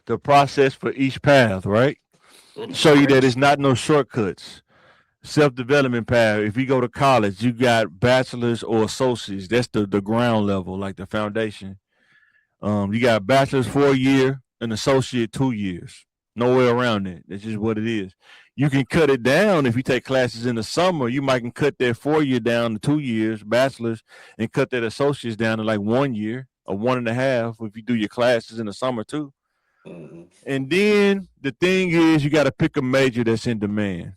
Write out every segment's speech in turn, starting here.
the process for each path, right? Goodness Show you that it's gracious. not no shortcuts. Self development path. If you go to college, you got bachelors or associates. That's the ground level, like the foundation. You got bachelor's 4 year, an associate 2 years. No way around it. That's just what it is. You can cut it down if you take classes in the summer. You might can cut that 4 year down to 2 years, bachelor's, and cut that associates down to like 1 year or one and a half if you do your classes in the summer too. Mhm. And then the thing is, you got to pick a major that's in demand.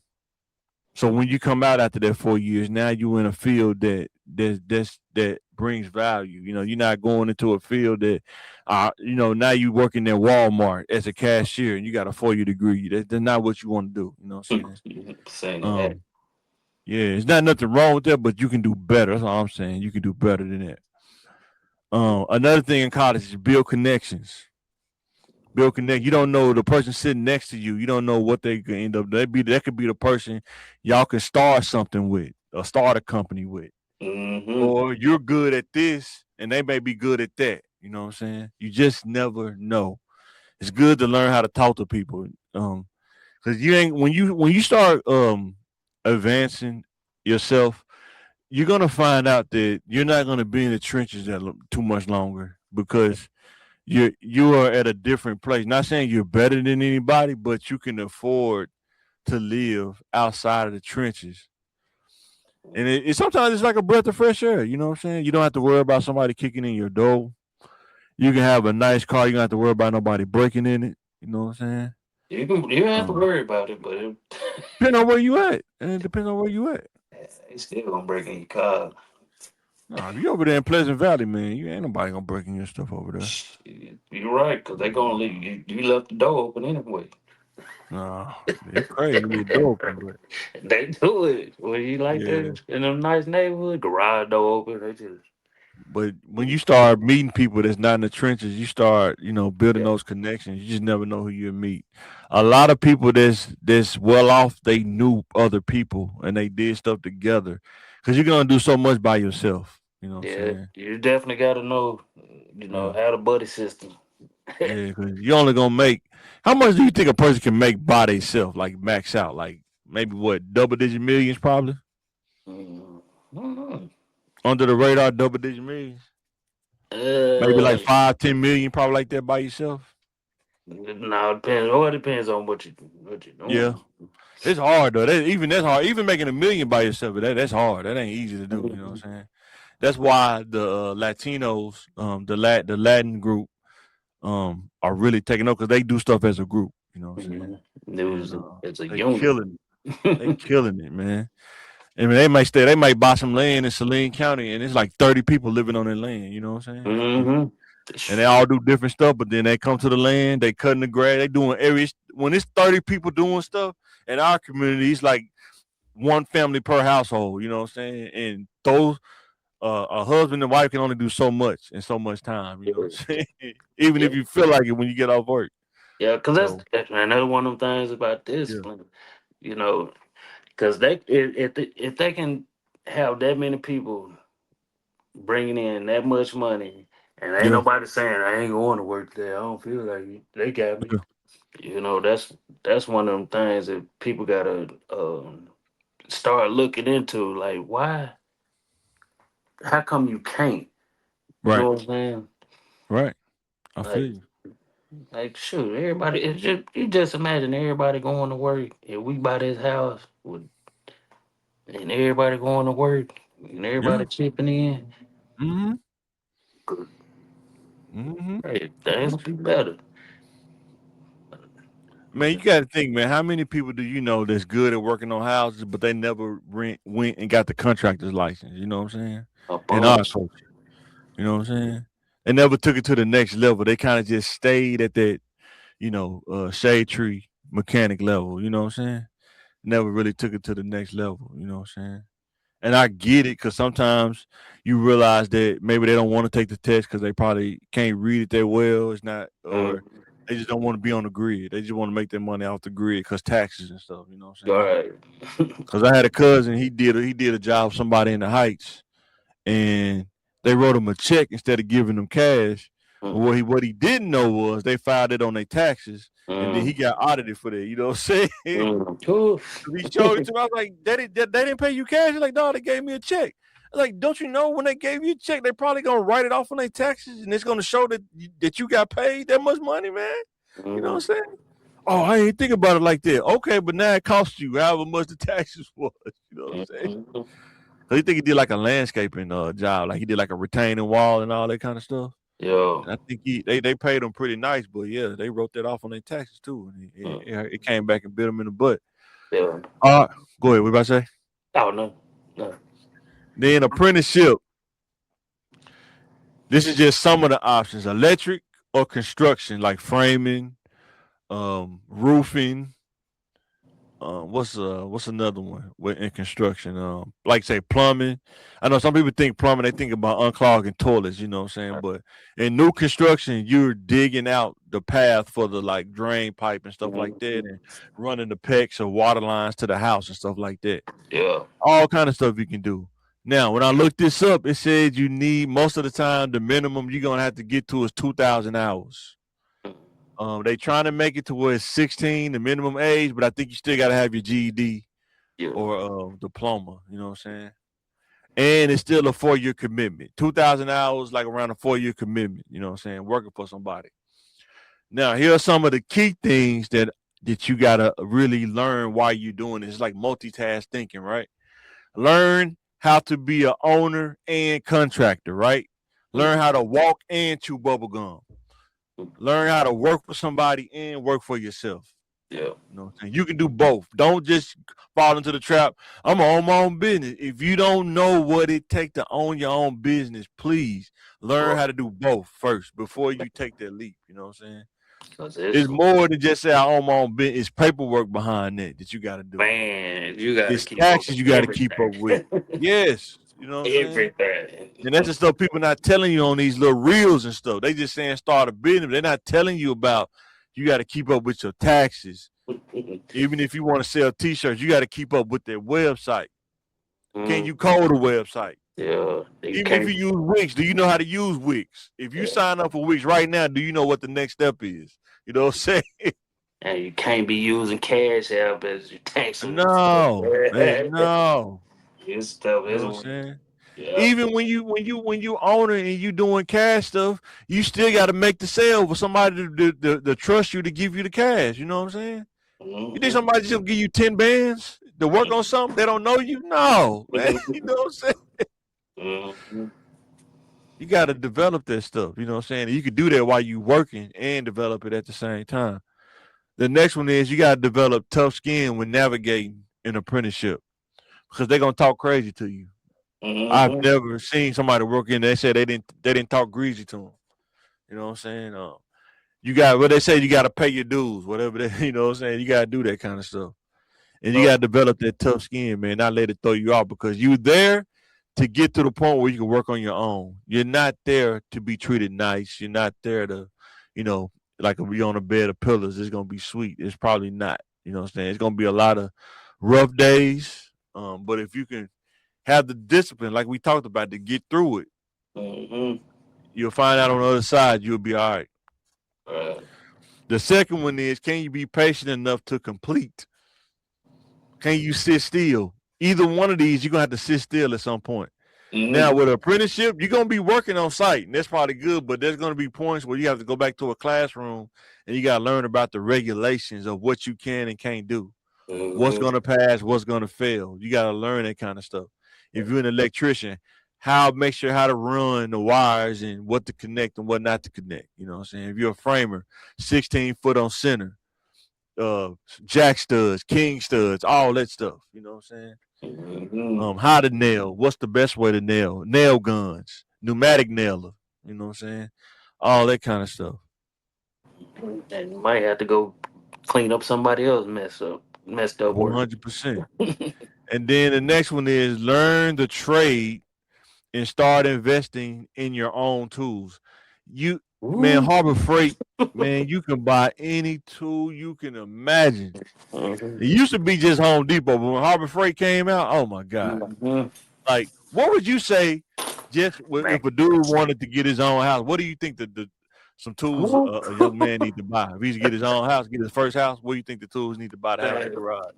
So when you come out after that 4 years, now you in a field that brings value. You're not going into a field that, now you working at Walmart as a cashier and you got a 4 year degree. That's not what you want to do. You know what I'm saying? Saying that. Um, yeah, it's not nothing wrong with that, but you can do better. That's all I'm saying. You can do better than that. Another thing in college is build connections. Build connect. You don't know the person sitting next to you. You don't know what they could end up. That could be the person y'all can start something with, or start a company with, Mm-hmm. or you're good at this and they may be good at that. You know what I'm saying? You just never know. It's good to learn how to talk to people. Because you ain't when you start advancing yourself, you're gonna find out that you're not gonna be in the trenches too much longer because you are at a different place. Not saying you're better than anybody, but you can afford to live outside of the trenches. And it sometimes it's like a breath of fresh air. You know what I'm saying? You don't have to worry about somebody kicking in your door. You can have a nice car. You don't have to worry about nobody breaking in it. You know what I'm saying? You don't have to Um, worry about it, but Depending on where you at, and it depends on where you at. it's still gonna break in your car. Nah, if you over there in Pleasant Valley, man, you ain't nobody gonna break in your stuff over there. You're right, cause they gonna leave you left the door open anyway. Nah, it's crazy. Leave the door open, but They do it. Well, you like yeah. that in a nice neighborhood, garage door open. They just But when you start meeting people that's not in the trenches, you start, building yeah. those connections. You just never know who you meet. A lot of people that's well off, they knew other people and they did stuff together. Cause you're gonna do so much by yourself. You know what I'm Yeah, saying? you definitely got to know, Yeah. how the buddy system. Yeah, cause you only gonna make how much do you think a person can make by themselves, like max out? Like maybe what, double digit millions probably? Mm. Under the radar, double digit millions. Maybe like Uh, 5, 10 million, probably like that by yourself. now it depends. Oh, it depends on what you Yeah. doing. It's hard though. That's hard. Even making a million by yourself, that's hard. That ain't easy to do. You know what I'm saying? That's why the Latinos, the Latin group, are really taking up because they do stuff as a group. You know what I'm saying? Mhm. It And was it's a they unit. killing it. They killing it, man. I mean, they might buy some land in Saline County, and it's like 30 people living on that land. You know what I'm saying? Mm-hmm. And they all do different stuff, but then they come to the land, they cutting the grass, they doing every when it's 30 people doing stuff in our community, it's like one family per household, you know what I'm saying? And those a husband and wife can only do so much in so much time, you know what I'm saying? Even Yeah, if you feel like it when you get off work. yeah, because So that's another one of them things about yeah, discipline. You know, because if they can have that many people bringing in that much money, and ain't yeah, nobody saying I ain't going to work today. I don't feel like it. They got me. yeah, That's one of them things that people gotta start looking into. Like, why? How come you can't? You right, know what I'm saying? right. I feel Like, you. shoot, everybody. It's just you just imagine everybody going to work. If we buy this house with and everybody going to work and Yeah. everybody chipping in, Mm-hmm. good. Mm-hmm. Hey, things be better. Man, you got to think, man. How many people do you know that's good at working on houses, but they never went and got the contractor's license? You know what I'm saying? A In our bunch. culture, you know what I'm saying? They never took it to the next level. They kind of just stayed at that, shade tree mechanic level. You know what I'm saying? Never really took it to the next level. You know what I'm saying? And I get it because sometimes you realize that maybe they don't want to take the test because they probably can't read it that well. It's not, or Mm, they just don't want to be on the grid. They just want to make their money off the grid because taxes and stuff. You know what I'm all saying? right. Because I had a cousin, he did a job for somebody in the Heights, and they wrote him a check instead of giving them cash. But what he didn't know was they filed it on their taxes, and then he Mm. got audited for that. You know what I'm saying? Cool. He showed it to me. I was like, they didn't pay you cash. He's like, no, they gave me a check. I was like, don't you know when they gave you a check, they probably gonna write it off on their taxes, and it's gonna show that you got paid that much money, man. You know what I'm saying? Oh, I ain't think about it like that. Okay, but now it costs you however much the taxes was. You know what I'm saying? So he think he did like a landscaping job, like he did like a retaining wall and all that kind of stuff. Yo. And I think they paid him pretty nice, but yeah, they wrote that off on their taxes too, and it came back and bit them in the butt. Yeah. All right, go ahead. What about to say? Oh no. No. Then apprenticeship. This is just some of the options: electric or construction, like framing, roofing. What's another one in construction? Like say plumbing. I know some people think plumbing, they think about unclogging toilets, you know what I'm saying? But in new construction, you're digging out the path for the like drain pipe and stuff like that, and running the PEX or water lines to the house and stuff like that. Yeah. All kind of stuff you can do. Now, when I looked this up, it said you need most of the time the minimum you're gonna have to get to is 2,000 hours. They trying to make it to where it's 16, the minimum age, but I think you still got to have your GED Yeah. or diploma. You know what I'm saying? And it's still a 4-year commitment. 2,000 hours, like around a 4-year commitment. You know what I'm saying? Working for somebody. Now, here are some of the key things that you gotta really learn while you're doing it. It's like multitask thinking, right? Learn how to be a owner and contractor, right? Learn how to walk and chew bubble gum. Learn how to work for somebody and work for yourself. Yeah. You know what I'm saying? You can do both. Don't just fall into the trap. I'm gonna own my own business. If you don't know what it takes to own your own business, please learn how to do both first before you take that leap. You know what I'm saying? It's more than just say I own my own business. It's paperwork behind that you got to do. Man, you got to It's keep up taxes with you got to keep up with. everything. Yes, you know what I'm saying. Everything. And that's the stuff people not telling you on these little reels and stuff. They just saying start a business. They're not telling you about you got to keep up with your taxes. Even if you want to sell T-shirts, you got to keep up with their website. Can you code a website? Yeah. Even if you use Wix, do you know how to use Wix? If you sign up for Wix right now, do you know what the next step is? You know what I'm saying? And you can't be using Cash App as your tax. No. No. This stuff You know is what I'm saying? yeah. Even when you own it and you doing cash stuff, you still got to make the sale for somebody to trust you to give you the cash. You know what I'm saying? You think somebody just gonna give you 10 bands to work on something? They don't know you? No, man. You know what I'm saying? You got to develop that stuff. You know what I'm saying? And you can do that while you working and develop it at the same time. The next one is you got to develop tough skin when navigating an apprenticeship because they're gonna talk crazy to you. I've never seen somebody work in. They said they didn't talk greasy to them. You know what I'm saying? You got what they say. You got to pay your dues, whatever they. You know what I'm saying? You got to do that kind of stuff, and you got to develop that tough skin, man. Not let it throw you off because you're there to get to the point where you can work on your own. You're not there to be treated nice. You're not there to, you know, like if you're on a bed of pillows, it's gonna be sweet. It's probably not. You know what I'm saying? It's gonna be a lot of rough days. But if you can have the discipline, like we talked about, to get through it, you'll find out on the other side you'll be all right. The second one is, can you be patient enough to complete? Can you sit still? Either one of these, you're gonna have to sit still at some point. Now, with an apprenticeship, you're gonna be working on site, and that's probably good. But there's gonna be points where you have to go back to a classroom and you gotta learn about the regulations of what you can and can't do. What's gonna pass, what's gonna fail. You gotta learn that kind of stuff. If you're an electrician, make sure how to run the wires and what to connect and what not to connect. You know what I'm saying? If you're a framer, 16 foot on center, jack studs, king studs, all that stuff. You know what I'm saying? How to nail, what's the best way to nail guns, pneumatic nailer. You know what I'm saying? All that kind of stuff. And you might have to go clean up somebody else messed up work. 100%. And then the next one is learn the trade and start investing in your own tools. Man, Harbor Freight, man, you can buy any tool you can imagine. It used to be just Home Depot, but when Harbor Freight came out, oh my God. Like, what would you say just if a dude wanted to get his own house? What do you think some tools a young man need to buy. If he's to get his own house, get his first house, what do you think the tools need to buy to have that garage?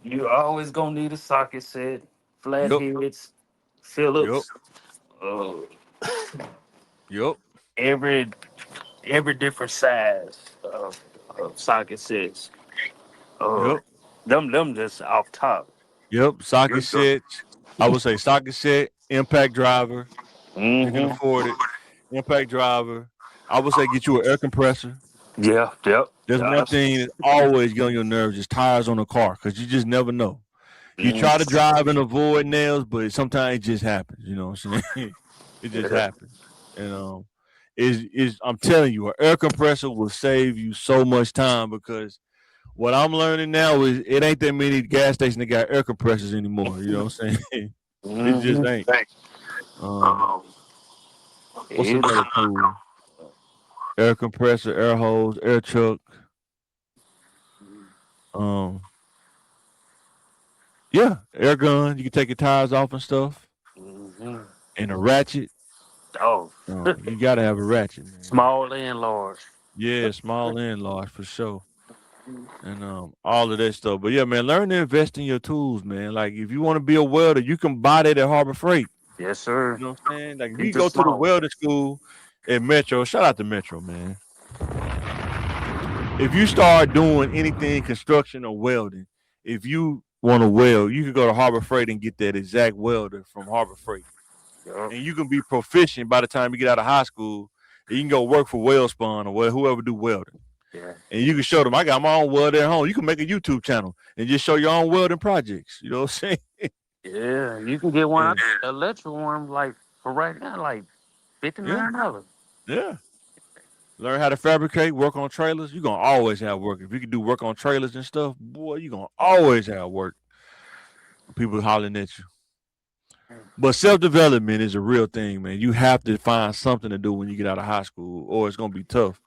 You always gonna need a socket set, Yep, flatheads, yep, Phillips, uh, yep, every every different size of socket sets. Uh, yep, them just off top. yep. Socket sets. I would say socket set, impact driver, if you can Mm-hmm. afford it. Impact driver. I would say get you an air compressor. Yeah, yep. There's Yeah, one thing that always get on your nerves is tires on the car because you just never know. You try to mm, drive and avoid nails, but sometimes it just happens. You know what I'm saying? It just yeah. happens. And is I'm telling you, an air compressor will save you so much time because what I'm learning now is it ain't that many gas stations that got air compressors anymore. You know what I'm saying? It just Mm-hmm. ain't. Um, Um, what's it, another tool? Air compressor, air hose, air chuck. Um, yeah, air gun. You can take your tires off and stuff. mm-hmm. And a ratchet. Oh, You gotta have a ratchet, man. small and large. Yeah, small and large for sure. And all of that stuff. But yeah, man, learn to invest in your tools, man. Like if you want to be a welder, you can buy that at Harbor Freight. Yes, sir. You know what I'm saying? Like if you Keep it go to the small. welding school at Metro, shout out to Metro, man. If you start doing anything construction or welding, if you want to weld, you can go to Harbor Freight and get that exact welder from Harbor Freight. Yup. And you can be proficient by the time you get out of high school. And you can go work for Wellspun or whoever do welding. Yeah. And you can show them I got my own welder at home. You can make a YouTube channel and just show your own welding projects. You know what I'm saying? Yeah. You can get one. And Electric one, like for right now, like fifty yeah, nine dollars. yeah. Learn how to fabricate, work on trailers. You're gonna always have work. If you can do work on trailers and stuff, boy, you're gonna always have work. People hollering at you. But self development is a real thing, man. You have to find something to do when you get out of high school, or it's gonna be tough.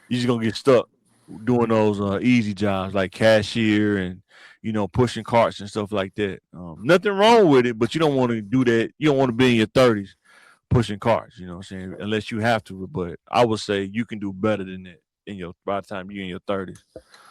You're just gonna get stuck doing those easy jobs like cashier and pushing carts and stuff like that. Nothing wrong with it, but you don't want to do that. You don't want to be in your 30s pushing carts. You know what I'm saying? Unless you have to. But I would say you can do better than that in your by the time you're in your 30s.